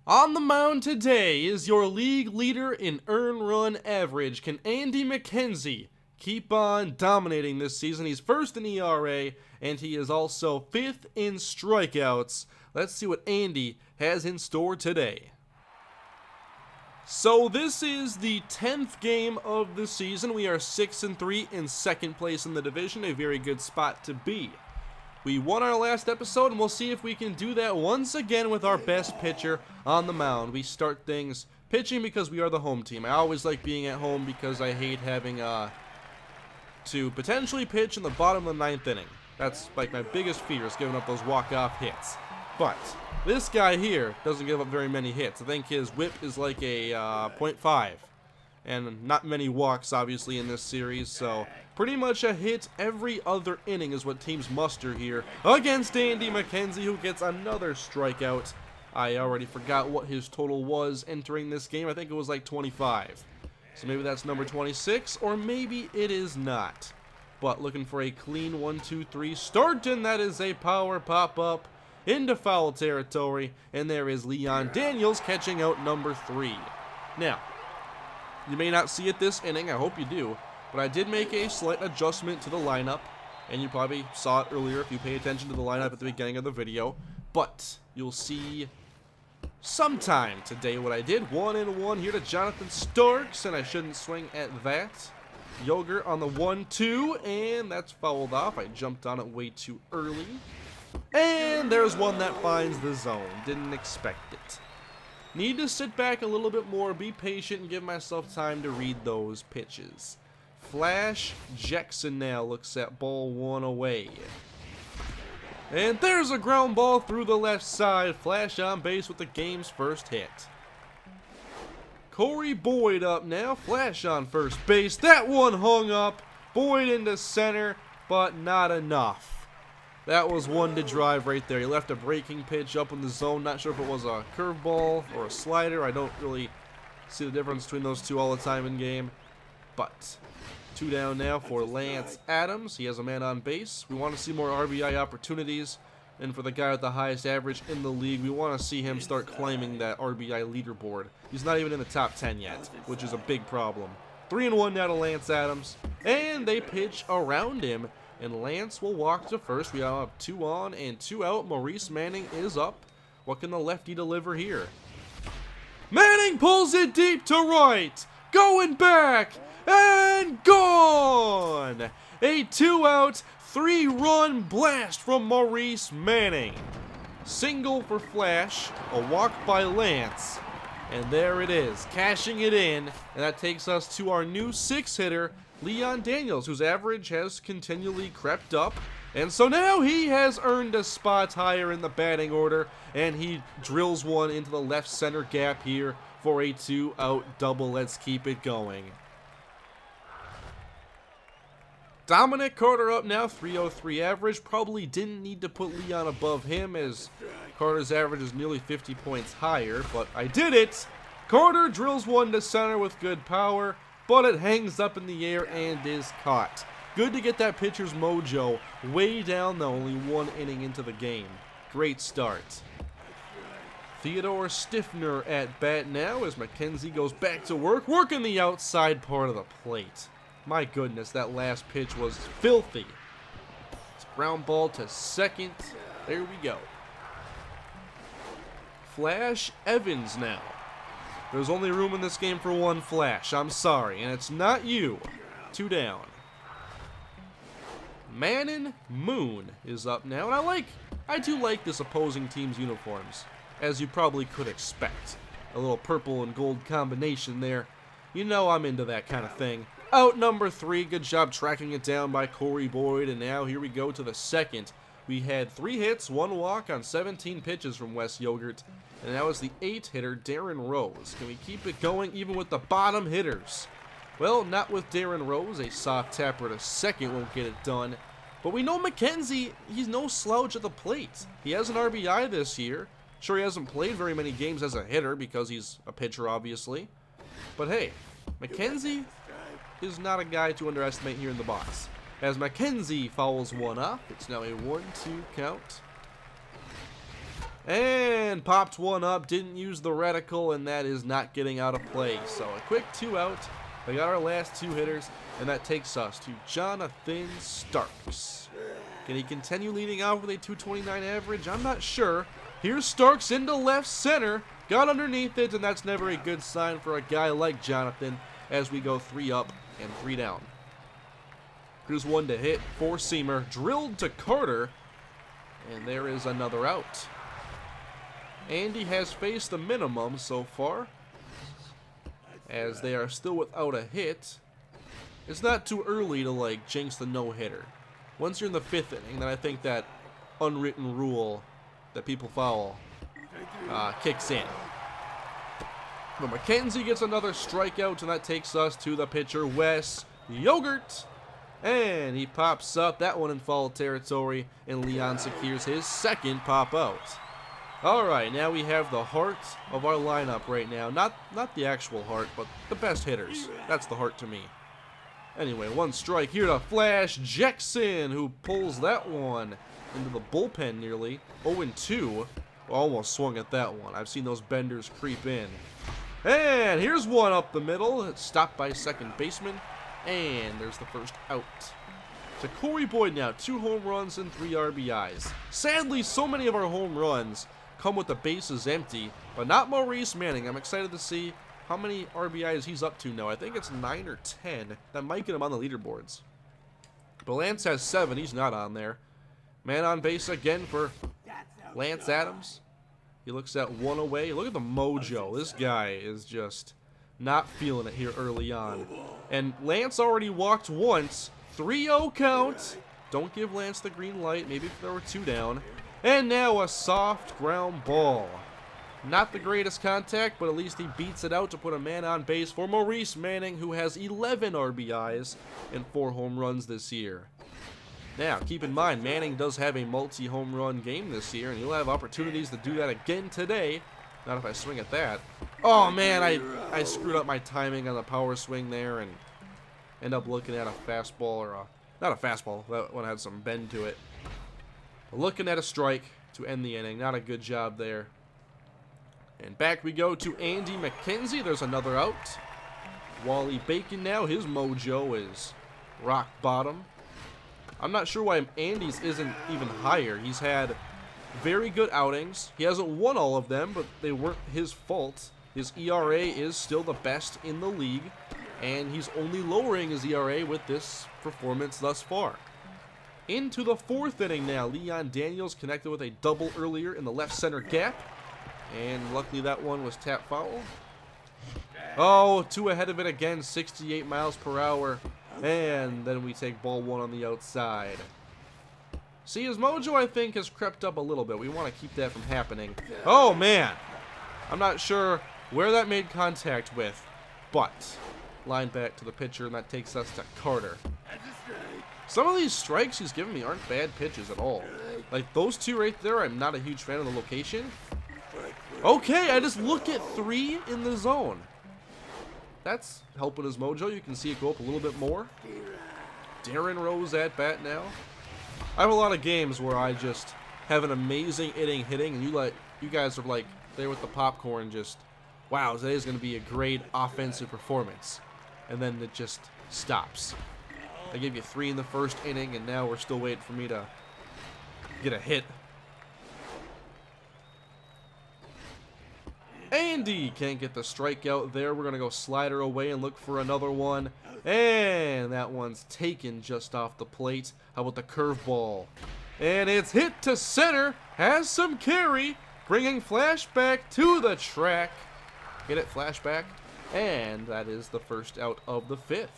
On the mound today is your league leader in earned run average. Can Andy McKenzie keep on dominating this season? He's first in ERA, and he is also fifth in strikeouts. Let's see what Andy has in store today. So this is the 10th game of the season. We are 6-3 in second place in the division, a very good spot to be. We won our last episode, and we'll see if we can do that once again with our best pitcher on the mound. We start things pitching because we are the home team. I always like being at home because I hate having to potentially pitch in the bottom of the 9th inning. That's like my biggest fear, is giving up those walk-off hits. But this guy here doesn't give up very many hits. I think his whip is like a .5. And not many walks, obviously, in this series, so pretty much a hit every other inning is what teams muster here against Andy McKenzie, who gets another strikeout. I already forgot what his total was entering this game. I think it was like 25. So maybe that's number 26, or maybe it is not. But looking for a clean 1-2-3 start, and that is a power pop-up into foul territory, and there is Leon Daniels catching out number 3. Now, you may not see it this inning, I hope you do, but I did make a slight adjustment to the lineup, and you probably saw it earlier if you pay attention to the lineup at the beginning of the video, but you'll see sometime today what I did. 1-1 here to Jonathan Starks, and I shouldn't swing at that. Yogurt on the 1-2, and that's fouled off. I jumped on it way too early. And there's one that finds the zone. Didn't expect it. Need to sit back a little bit more, be patient, and give myself time to read those pitches. Flash Jackson now looks at ball 1 away. And there's a ground ball through the left side. Flash on base with the game's first hit. Corey Boyd up now. Flash on first base. That one hung up. Boyd into center, but not enough. That was one to drive right there. He left a breaking pitch up in the zone. Not sure if it was a curveball or a slider. I don't really see the difference between those two all the time in game. But 2 down now for Lance Adams. He has a man on base. We want to see more RBI opportunities. And for the guy with the highest average in the league, we want to see him start climbing that RBI leaderboard. He's not even in the top 10 yet, which is a big problem. 3-1 now to Lance Adams. And they pitch around him. And Lance will walk to first. We have 2 on and 2 out. Maurice Manning is up. What can the lefty deliver here? Manning pulls it deep to right. Going back. And gone. A 2-out, 3-run blast from Maurice Manning. Single for Flash. A walk by Lance. And there it is. Cashing it in. And that takes us to our new 6-hitter. Leon Daniels, whose average has continually crept up, and so now he has earned a spot higher in the batting order, and he drills one into the left center gap here for a 2-out double. Let's keep it going. Dominic Carter up now, 303 average. Probably didn't need to put Leon above him, as Carter's average is nearly 50 points higher, but I did it. Carter drills one to center with good power, but it hangs up in the air and is caught. Good to get that pitcher's mojo way down, though, only 1 inning into the game. Great start. Theodore Stiffner at bat now as McKenzie goes back to work, working the outside part of the plate. My goodness, that last pitch was filthy. It's a ground ball to second. There we go. Flash Evans now. There's only room in this game for 1 Flash. I'm sorry, and it's not you. 2 down. Manon Moon is up now, and I do like this opposing team's uniforms, as you probably could expect. A little purple and gold combination there. You know I'm into that kind of thing. Out number 3. Good job tracking it down by Corey Boyd, and now here we go to the second. We had 3 hits, 1 walk on 17 pitches from Wes Yogurt. And that was the 8-hitter, Darren Rose. Can we keep it going even with the bottom hitters? Well, not with Darren Rose. A soft tapper to second won't get it done. But we know McKenzie, he's no slouch at the plate. He has an RBI this year. Sure, he hasn't played very many games as a hitter because he's a pitcher, obviously. But hey, McKenzie is not a guy to underestimate here in the box. As McKenzie fouls one off, it's now a 1-2 count. And popped one up, didn't use the reticle, and that is not getting out of play. So a quick 2 out. We got our last 2 hitters, and that takes us to Jonathan Starks. Can he continue leading off with a 229 average? I'm not sure. Here's Starks into left center. Got underneath it, and that's never a good sign for a guy like Jonathan as we go 3 up and 3 down. Here's one to hit. 4-seamer drilled to Carter, and there is another out. Andy has faced the minimum so far, as they are still without a hit. It's not too early to like jinx the no-hitter. Once you're in the 5th inning, then I think that unwritten rule that people follow kicks in. But McKenzie gets another strikeout, and that takes us to the pitcher, Wes Yogurt. And he pops up, that one in foul territory, and Leon secures his 2nd pop out. Alright, now we have the heart of our lineup right now. Not the actual heart, but the best hitters. That's the heart to me. Anyway, 1 strike here to Flash Jackson, who pulls that one into the bullpen nearly. 0-2. Almost swung at that one. I've seen those benders creep in. And here's one up the middle. It's stopped by second baseman. And there's the first out. To Corey Boyd now. 2 home runs and 3 RBIs. Sadly, so many of our home runs come with the bases empty, but not Maurice Manning. I'm excited to see how many RBIs he's up to now. I think it's 9 or 10. That might get him on the leaderboards. But Lance has 7. He's not on there. Man on base again for Lance Adams. He looks at 1 away. Look at the mojo. This guy is just not feeling it here early on. And Lance already walked once. 3-0 count. Don't give Lance the green light. Maybe if there were 2 down. And now a soft ground ball. Not the greatest contact, but at least he beats it out to put a man on base for Maurice Manning, who has 11 RBIs and 4 home runs this year. Now, keep in mind, Manning does have a multi-home run game this year, and he'll have opportunities to do that again today. Not if I swing at that. Oh, man, I screwed up my timing on the power swing there and end up looking at a fastball, or not a fastball. That one had some bend to it. But looking at a strike to end the inning. Not a good job there. And back we go to Andy McKenzie. There's another out. Wally Bacon now. His mojo is rock bottom. I'm not sure why Andy's isn't even higher. He's had very good outings. He hasn't won all of them, but they weren't his fault. His ERA is still the best in the league, and he's only lowering his ERA with this performance thus far. Into the 4th inning now. Leon Daniels connected with a double earlier in the left center gap, and luckily that one was tap foul. Oh, 2 ahead of it again, 68 miles per hour. And then we take ball 1 on the outside. See, his mojo, I think, has crept up a little bit. We want to keep that from happening. Oh, man. I'm not sure where that made contact with, but line back to the pitcher, and that takes us to Carter. Some of these strikes he's giving me aren't bad pitches at all. Like those 2 right there, I'm not a huge fan of the location. Okay, I just look at 3 in the zone. That's helping his mojo. You can see it go up a little bit more. Darren Rose at bat now. I have a lot of games where I just have an amazing inning hitting, and you guys are like there with the popcorn, just wow, today's going to be a great offensive performance, and then it just stops. I gave you 3 in the 1st inning, and now we're still waiting for me to get a hit. Andy can't get the strikeout there. We're going to go slider away and look for another one. And that one's taken just off the plate. How about the curveball? And it's hit to center. Has some carry. Bringing Flashback to the track. Get it, Flashback? And that is the first out of the 5th.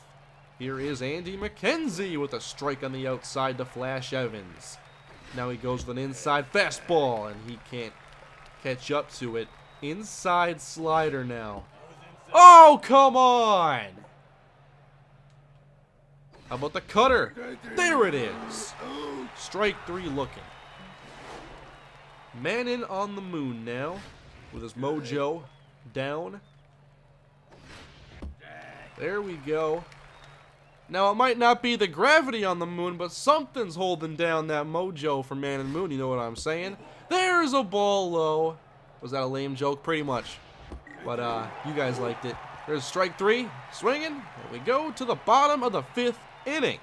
Here is Andy McKenzie with a strike on the outside to Flash Evans. Now he goes with an inside fastball, and he can't catch up to it. Inside slider now. Oh, come on! How about the cutter? There it is. Strike 3 looking. Manning on the moon now with his mojo down. There we go. Now, it might not be the gravity on the moon, but something's holding down that mojo for Man and Moon, you know what I'm saying? There's a ball low. Was that a lame joke? Pretty much. But you guys liked it. There's strike 3. Swinging. And we go to the bottom of the 5th inning.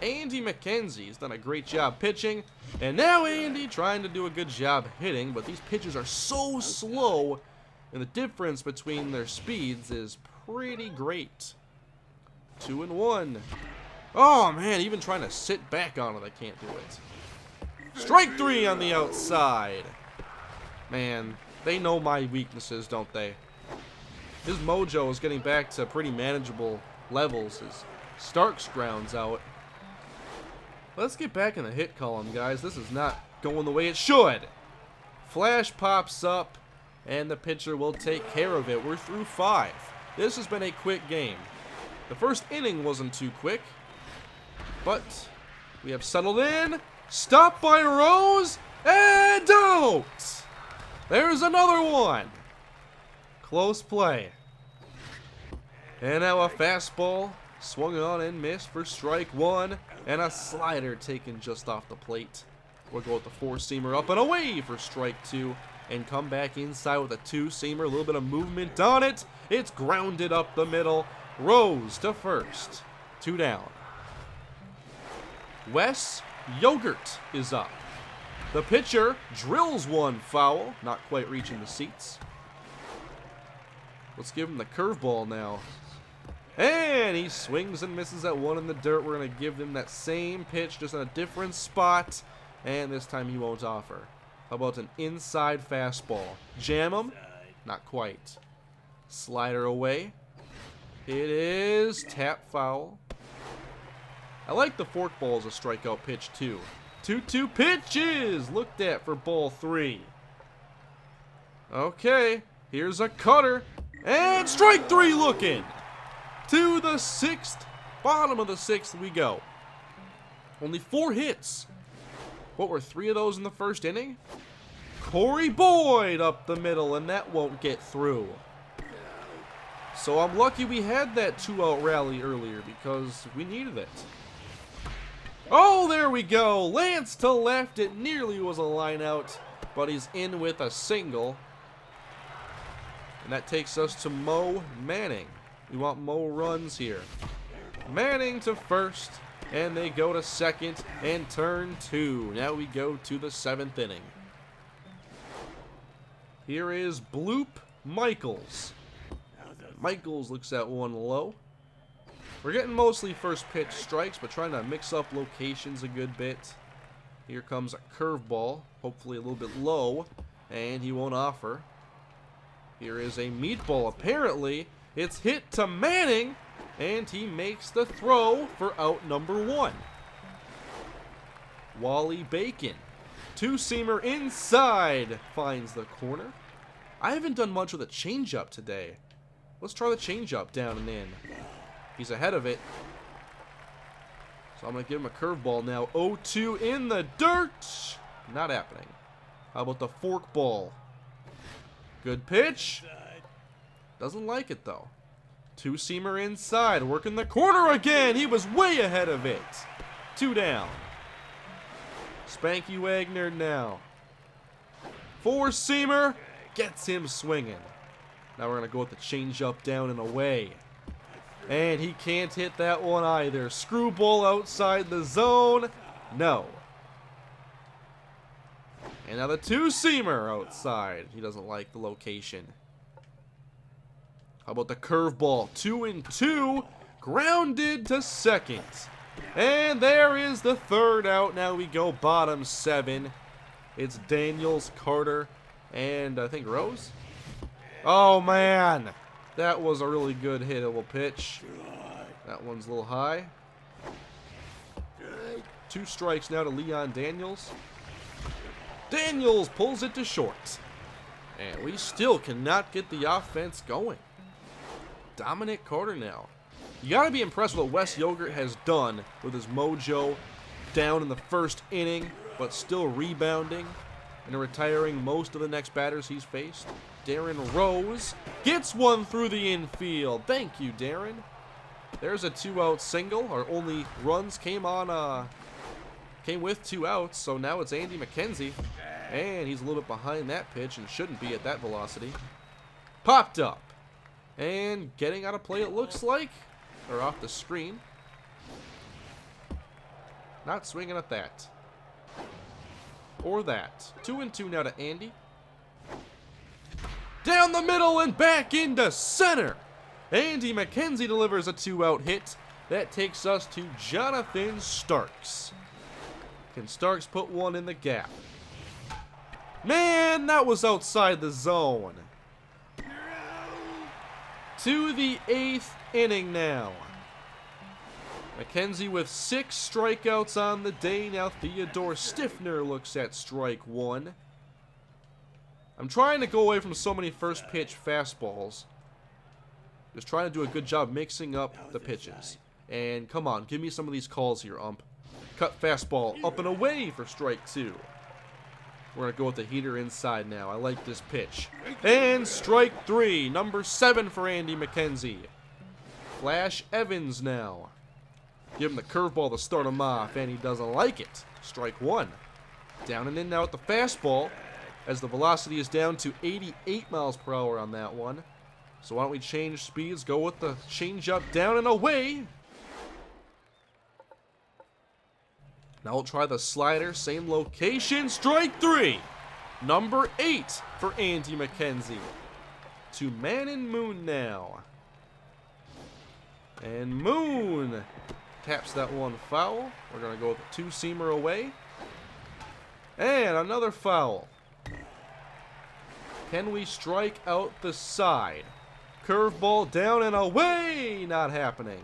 Andy McKenzie's done a great job pitching. And now Andy trying to do a good job hitting. But these pitches are so slow. And the difference between their speeds is pretty great. 2-1. Oh, man. Even trying to sit back on it, I can't do it. Strike 3 on the outside. Man, they know my weaknesses, don't they? His mojo is getting back to pretty manageable levels as Starks grounds out. Let's get back in the hit column, guys. This is not going the way it should. Flash pops up, and the pitcher will take care of it. We're through 5. This has been a quick game. The first inning wasn't too quick, but we have settled in. Stopped by Rose, and out! There's another one. Close play. And now a fastball swung on and missed for strike 1. And a slider taken just off the plate. We'll go with the 4-seamer up and away for strike 2. And come back inside with a 2-seamer. A little bit of movement on it. It's grounded up the middle. Rose to first. 2 down. Wes Yogurt is up. The pitcher drills one foul, not quite reaching the seats. Let's give him the curveball now. And he swings and misses that one in the dirt. We're going to give him that same pitch, just in a different spot. And this time he won't offer. How about an inside fastball? Jam him? Not quite. Slider away. It is tap foul. I like the forkball as a strikeout pitch too. 2-2 pitches looked at for ball 3. Okay, here's a cutter. And strike 3 looking. To the 6th. Bottom of the 6th we go. Only 4 hits. What were 3 of those in the first inning? Corey Boyd up the middle, and that won't get through. So I'm lucky we had that 2-out rally earlier because we needed it. Oh, there we go. Lance to left. It nearly was a line out, but he's in with a single. And that takes us to Mo Manning. We want Mo runs here. Manning to first, and they go to second and turn 2. Now we go to the 7th inning. Here is Bloop Michaels. Michaels looks at one low. We're getting mostly first pitch strikes, but trying to mix up locations a good bit. Here comes a curveball, hopefully a little bit low, and he won't offer. Here is a meatball. Apparently, it's hit to Manning, and he makes the throw for out number 1. Wally Bacon. 2-seamer inside finds the corner. I haven't done much with a changeup today. Let's try the changeup down and in. He's ahead of it. So I'm going to give him a curveball now. 0-2 in the dirt. Not happening. How about the forkball? Good pitch. Doesn't like it, though. 2-seamer inside. Working the corner again. He was way ahead of it. 2 down. Spanky Wagner now. 4-seamer. Gets him swinging. Now we're going to go with the changeup down and away. And he can't hit that one either. Screwball outside the zone. No. And now the 2-seamer outside. He doesn't like the location. How about the curveball? 2-2. Grounded to second. And there is the 3rd out. Now we go bottom 7. It's Daniels, Carter, and I think Rose. Oh, man. That was a really good hittable pitch. That one's a little high. 2 strikes now to Leon Daniels. Daniels pulls it to short. And we still cannot get the offense going. Dominic Carter now. You got to be impressed with what Wes Yogurt has done with his mojo down in the first inning, but still rebounding and retiring most of the next batters he's faced. Darren Rose gets one through the infield. Thank you, Darren. There's a 2-out single. Our only runs came with 2 outs, so now it's Andy McKenzie. And he's a little bit behind that pitch and shouldn't be at that velocity. Popped up. And getting out of play, it looks like. Or off the screen. Not swinging at that. Or that. 2-2 now to Andy. Down the middle and back into center. Andy McKenzie delivers a 2-out hit. That takes us to Jonathan Starks. Can Starks put one in the gap? Man, that was outside the zone. To the 8th inning now. McKenzie with 6 strikeouts on the day. Now Theodore Stiffner looks at strike 1. I'm trying to go away from so many first pitch fastballs. Just trying to do a good job mixing up the pitches. And come on, give me some of these calls here, ump. Cut fastball up and away for strike 2. We're going to go with the heater inside now. I like this pitch. And strike 3, number 7 for Andy McKenzie. Flash Evans now. Give him the curveball to start him off, and he doesn't like it. Strike 1. Down and in now with the fastball, as the velocity is down to 88 miles per hour on that one. So why don't we change speeds, go with the changeup down and away. Now we'll try the slider, same location, strike 3. Number 8 for Andy McKenzie. To Man and Moon now. And Moon taps that one foul. We're going to go with a 2-seamer away. And another foul. Can we strike out the side? Curveball down and away. Not happening.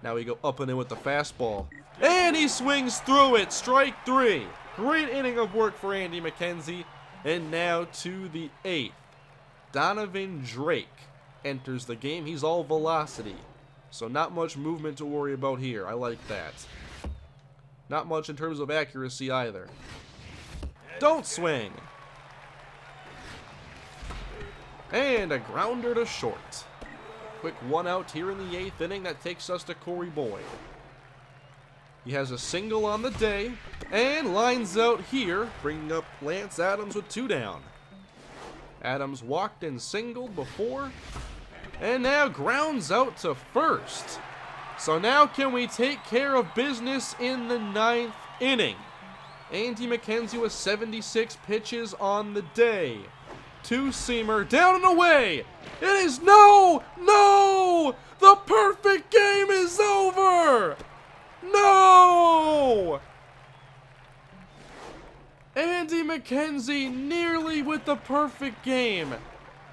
Now we go up and in with the fastball. And he swings through it. Strike 3. Great inning of work for Andy McKenzie. And now to the 8th. Donovan Drake enters the game. He's all velocity. So not much movement to worry about here. I like that. Not much in terms of accuracy either. Don't swing. And a grounder to short. Quick 1 out here in the 8th inning. That takes us to Corey Boyd. He has a single on the day. And lines out here, bringing up Lance Adams with 2 down. Adams walked and singled before. And now grounds out to first. So now can we take care of business in the 9th inning? Andy McKenzie with 76 pitches on the day. 2-seamer down and away. It is no! The perfect game is over! No! Andy McKenzie nearly with the perfect game.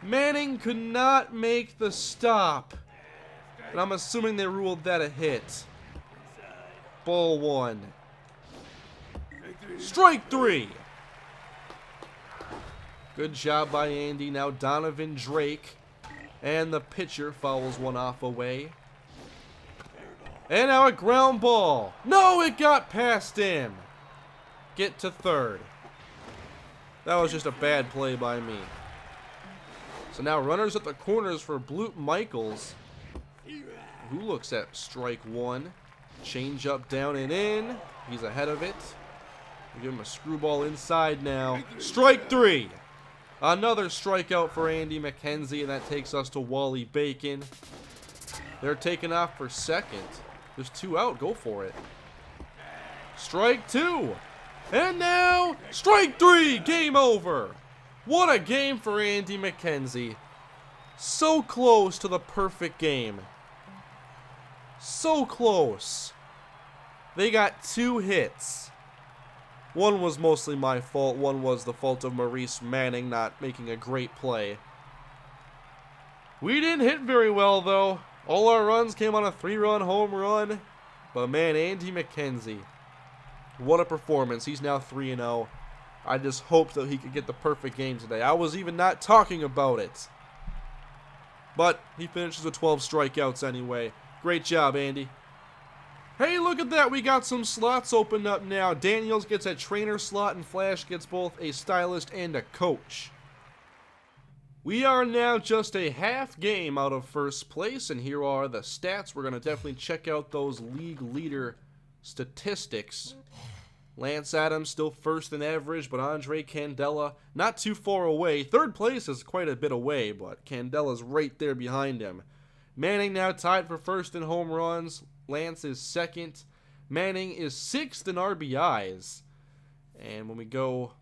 Manning could not make the stop. And I'm assuming they ruled that a hit. Ball 1. Strike 3. Good job by Andy. Now Donovan Drake. And the pitcher fouls one off away. And now a ground ball. No, it got past him. Get to third. That was just a bad play by me. So now runners at the corners for Blute Michaels, who looks at strike 1. Change up down and in. He's ahead of it. We give him a screwball inside now. Strike 3. Another strikeout for Andy McKenzie, and that takes us to Wally Bacon. They're taking off for second. There's 2 out. Go for it. Strike 2. And now, strike 3. Game over. What a game for Andy McKenzie. So close to the perfect game. So close. They got 2 hits. One was mostly my fault. One was the fault of Maurice Manning not making a great play. We didn't hit very well, though. All our runs came on a 3-run home run. But man, Andy McKenzie, what a performance. He's now 3-0. I just hoped that he could get the perfect game today. I was even not talking about it. But he finishes with 12 strikeouts anyway. Great job, Andy. Hey, look at that. We got some slots opened up now. Daniels gets a trainer slot, and Flash gets both a stylist and a coach. We are now just a half game out of first place, and here are the stats. We're going to definitely check out those league leader statistics. Lance Adams still first in average, but Andre Candela not too far away. Third place is quite a bit away, but Candela's right there behind him. Manning now tied for first in home runs. Lance is second. Manning is sixth in RBIs. And when we go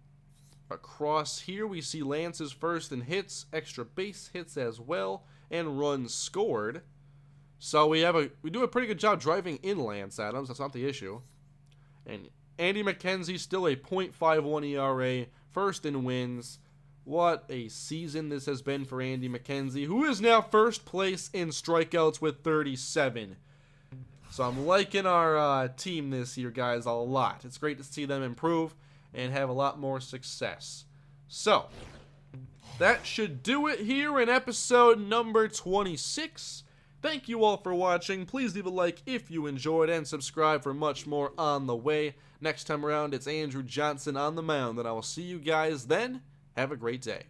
across here, we see Lance is first in hits, extra base hits as well, and runs scored. So we do a pretty good job driving in Lance Adams. That's not the issue. And Andy McKenzie still a .51 ERA, first in wins. What a season this has been for Andy McKenzie, who is now first place in strikeouts with 37. So I'm liking our team this year, guys, a lot. It's great to see them improve and have a lot more success. So that should do it here in episode number 26. Thank you all for watching. Please leave a like if you enjoyed and subscribe for much more on the way. Next time around, it's Andrew Johnson on the mound, and I will see you guys then. Have a great day.